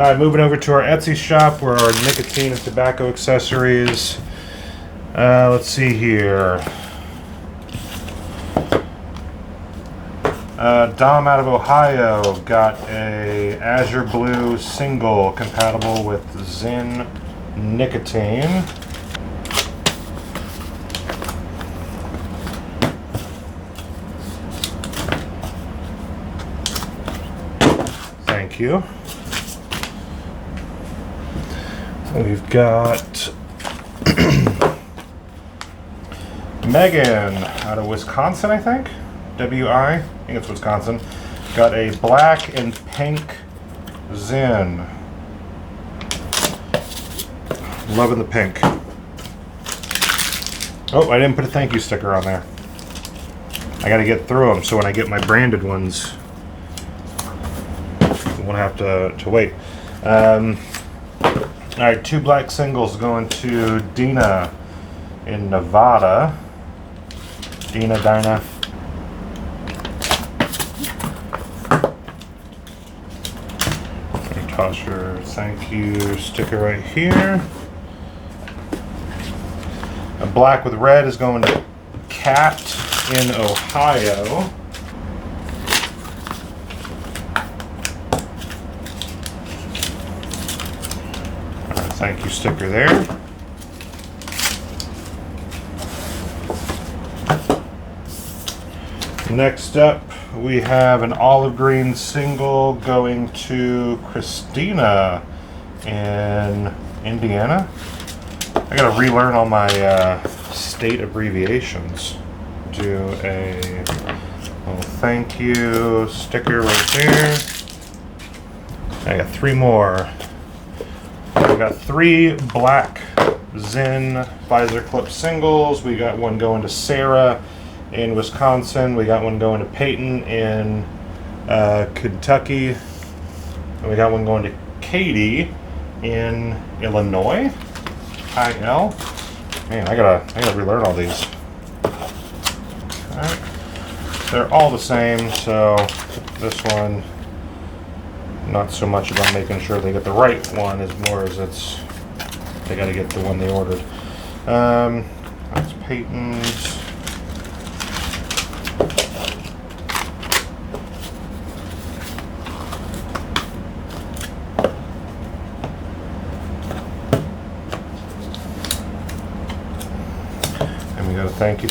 Alright, moving over to our Etsy shop where our nicotine and tobacco accessories. Let's see here. Dom out of Ohio got a Azure Blue single compatible with Zyn nicotine. Thank you. We've got Megan out of Wisconsin, I think. WI, I think it's Wisconsin. Got a black and pink Zyn. Loving the pink. Oh, I didn't put a thank you sticker on there. I gotta get through them so when I get my branded ones, I won't have to wait. Alright, 2 black singles going to Dina in Nevada. Dinah. Toss your thank you sticker right here. A black with red is going to Kat in Ohio. Thank you sticker there. Next up, we have an olive green single going to Christina in Indiana. I gotta relearn all my state abbreviations. Do a little thank you sticker right there. I got 3 more. We got 3 black Zyn visor clip singles. We got one going to Sarah in Wisconsin. We got one going to Peyton in Kentucky. And we got one going to Katie in Illinois. IL. Man, I gotta relearn all these. Alright. They're all the same, so this one, not so much about making sure they get the right one as more as they gotta get the one they ordered. That's Peyton's. And we got a thank you.